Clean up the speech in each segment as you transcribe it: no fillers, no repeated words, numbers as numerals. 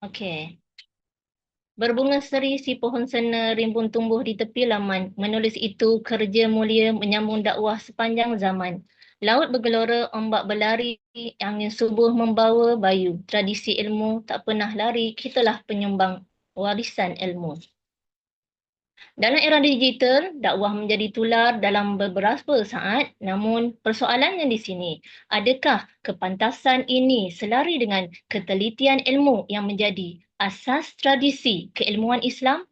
Okey. Berbunga seri si pohon sena rimbun tumbuh di tepi laman. Menulis itu kerja mulia menyambung dakwah sepanjang zaman. Laut bergelora, ombak berlari, angin subuh membawa bayu. Tradisi ilmu tak pernah lari, kitalah penyumbang warisan ilmu. Dalam era digital, dakwah menjadi tular dalam beberapa saat. Namun persoalannya di sini, adakah kepantasan ini selari dengan ketelitian ilmu yang menjadi asas tradisi keilmuan Islam?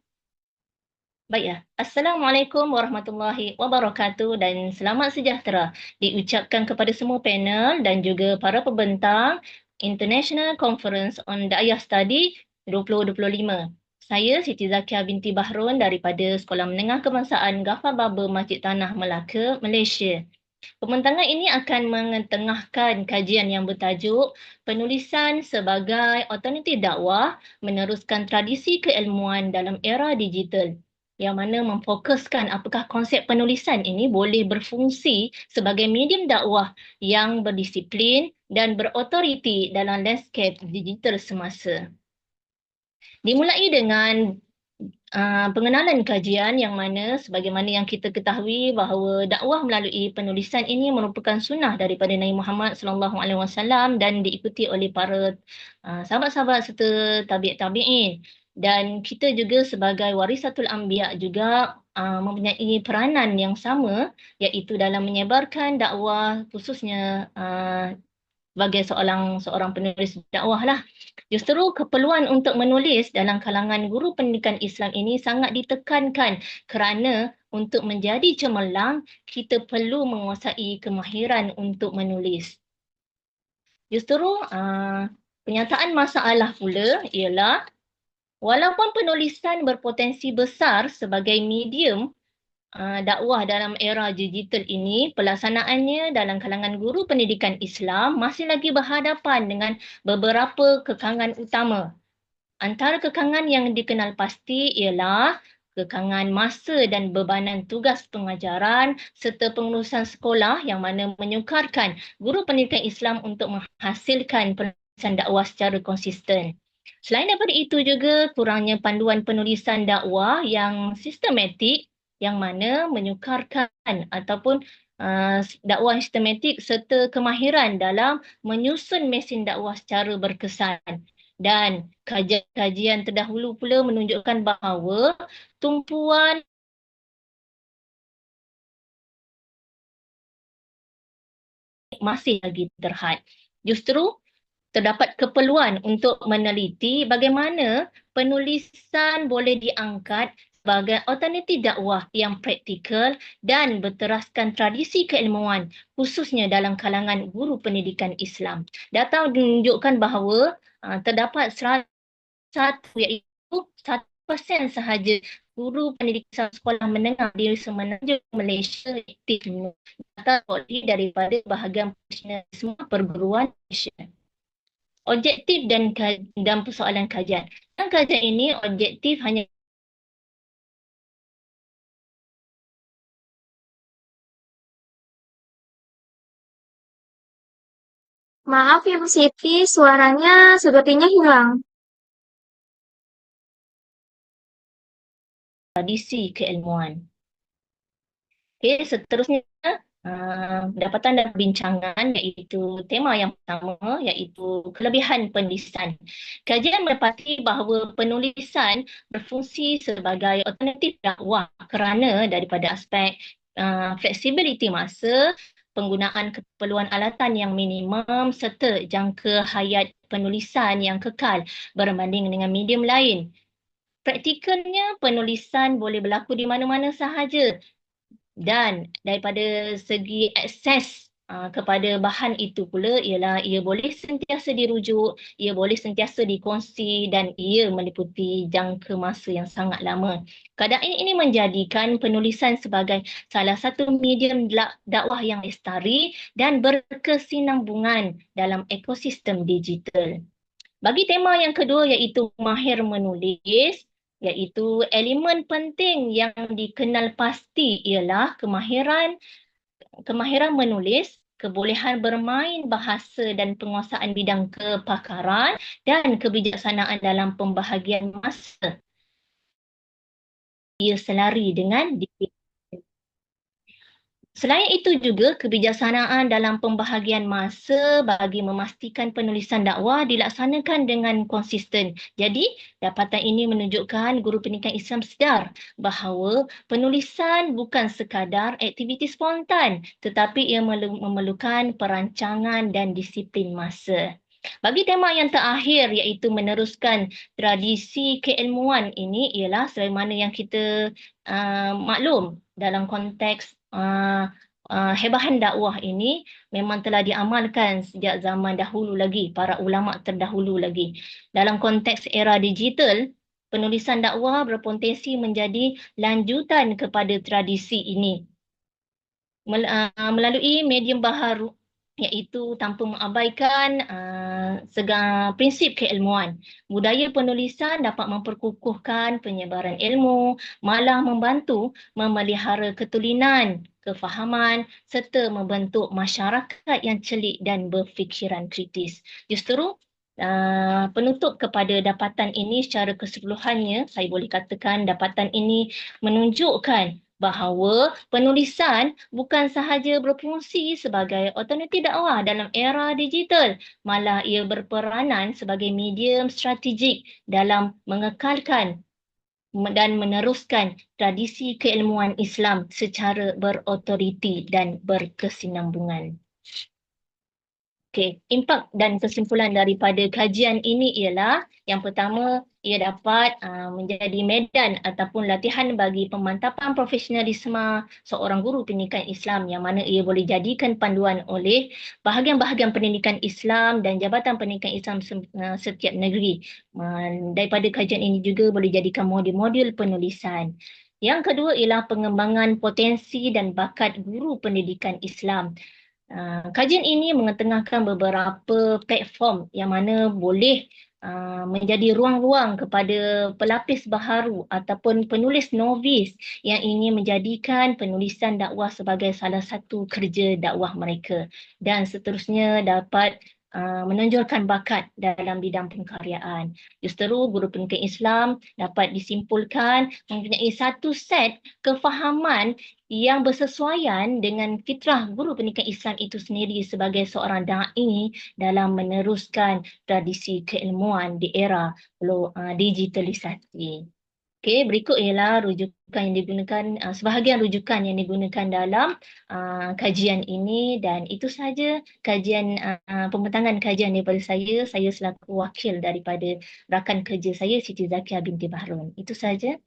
Baik ya. Assalamualaikum warahmatullahi wabarakatuh dan selamat sejahtera diucapkan kepada semua panel dan juga para pembentang International Conference on Da'iyah Study 2025. Saya Siti Zakia binti Bahrun daripada Sekolah Menengah Kebangsaan Ghaffar Baba Masjid Tanah Melaka, Malaysia. Pembentangan ini akan mengetengahkan kajian yang bertajuk Penulisan sebagai Alternatif Dakwah Meneruskan Tradisi Keilmuan dalam Era Digital, yang mana memfokuskan apakah konsep penulisan ini boleh berfungsi sebagai medium dakwah yang berdisiplin dan berautoriti dalam landscape digital semasa. Dimulai dengan pengenalan kajian yang mana sebagaimana yang kita ketahui bahawa dakwah melalui penulisan ini merupakan sunnah daripada Nabi Muhammad SAW dan diikuti oleh para sahabat-sahabat serta tabi'in. Dan kita juga sebagai warisatul anbiya juga mempunyai peranan yang sama iaitu dalam menyebarkan dakwah khususnya sebagai seorang penulis dakwah lah. Justru keperluan untuk menulis dalam kalangan guru pendidikan Islam ini sangat ditekankan kerana untuk menjadi cemerlang, kita perlu menguasai kemahiran untuk menulis. Justru penyataan masalah pula ialah walaupun penulisan berpotensi besar sebagai medium dakwah dalam era digital ini, pelaksanaannya dalam kalangan guru pendidikan Islam masih lagi berhadapan dengan beberapa kekangan utama. Antara kekangan yang dikenal pasti ialah kekangan masa dan bebanan tugas pengajaran serta pengurusan sekolah yang mana menyukarkan guru pendidikan Islam untuk menghasilkan penulisan dakwah secara konsisten. Selain daripada itu juga kurangnya panduan penulisan dakwah yang sistematik yang mana menyukarkan ataupun dakwah sistematik serta kemahiran dalam menyusun mesin dakwah secara berkesan. Dan kajian-kajian terdahulu pula menunjukkan bahawa tumpuan masih lagi terhad. Justru terdapat keperluan untuk meneliti bagaimana penulisan boleh diangkat sebagai alternatif dakwah yang praktikal dan berteraskan tradisi keilmuan khususnya dalam kalangan guru pendidikan Islam. Data menunjukkan bahawa terdapat satu iaitu 1% sahaja guru pendidikan sekolah menengah di Semenanjung Malaysia aktif. Data daripada bahagian profesionalisme perguruan Malaysia. Objektif dan persoalan kajian. Dalam kajian ini objektif hanya Maaf Ibu Siti, suaranya sepertinya hilang. tradisi keilmuan. Okey, seterusnya dapatan dan perbincangan iaitu tema yang pertama iaitu kelebihan penulisan. Kajian mendapati bahawa penulisan berfungsi sebagai alternatif dakwah kerana daripada aspek fleksibiliti masa, penggunaan keperluan alatan yang minimum serta jangka hayat penulisan yang kekal berbanding dengan medium lain. Praktikalnya, penulisan boleh berlaku di mana-mana sahaja dan daripada segi akses kepada bahan itu pula ialah ia boleh sentiasa dirujuk, ia boleh sentiasa dikongsi dan ia meliputi jangka masa yang sangat lama. Keadaan ini menjadikan penulisan sebagai salah satu medium dakwah yang lestari dan berkesinambungan dalam ekosistem digital. Bagi tema yang kedua iaitu mahir menulis, iaitu elemen penting yang dikenal pasti ialah kemahiran menulis kebolehan bermain bahasa dan penguasaan bidang kepakaran dan kebijaksanaan dalam pembahagian masa. Ia selari dengan disiplin. Selain itu juga kebijaksanaan dalam pembahagian masa bagi memastikan penulisan dakwah dilaksanakan dengan konsisten. Jadi, dapatan ini menunjukkan guru pendidikan Islam sedar bahawa penulisan bukan sekadar aktiviti spontan tetapi ia memerlukan perancangan dan disiplin masa. Bagi tema yang terakhir iaitu meneruskan tradisi keilmuan ini ialah sebagaimana yang kita maklum dalam konteks hebahan dakwah ini memang telah diamalkan sejak zaman dahulu lagi, para ulama terdahulu lagi. Dalam konteks era digital, penulisan dakwah berpotensi menjadi lanjutan kepada tradisi ini melalui medium baharu iaitu tanpa mengabaikan segala prinsip keilmuan. Budaya penulisan dapat memperkukuhkan penyebaran ilmu, malah membantu memelihara ketulinan, kefahaman serta membentuk masyarakat yang celik dan berfikiran kritis. Justru penutup kepada dapatan ini secara keseluruhannya, saya boleh katakan dapatan ini menunjukkan bahawa penulisan bukan sahaja berfungsi sebagai alternatif dakwah dalam era digital, malah ia berperanan sebagai medium strategik dalam mengekalkan dan meneruskan tradisi keilmuan Islam secara berautoriti dan berkesinambungan. Okey, impak dan kesimpulan daripada kajian ini ialah yang pertama, ia dapat menjadi medan ataupun latihan bagi pemantapan profesionalisme seorang guru pendidikan Islam yang mana ia boleh jadikan panduan oleh bahagian-bahagian pendidikan Islam dan Jabatan Pendidikan Islam setiap negeri. Daripada kajian ini juga boleh jadikan modul-modul penulisan. Yang kedua ialah pengembangan potensi dan bakat guru pendidikan Islam. Kajian ini mengetengahkan beberapa platform yang mana boleh menjadi ruang-ruang kepada pelapis baharu ataupun penulis novis yang ingin menjadikan penulisan dakwah sebagai salah satu kerja dakwah mereka dan seterusnya dapat menonjolkan bakat dalam bidang pengkaryaan. Justeru guru pendidikan Islam dapat disimpulkan mempunyai satu set kefahaman yang bersesuaian dengan fitrah guru pendidikan Islam itu sendiri sebagai seorang da'i dalam meneruskan tradisi keilmuan di era digitalisasi. Okey, berikut ialah rujukan yang digunakan, sebahagian rujukan yang digunakan dalam kajian ini dan itu sahaja kajian pembentangan kajian daripada saya selaku wakil daripada rakan kerja saya Siti Zakia binti Bahrun. Itu sahaja.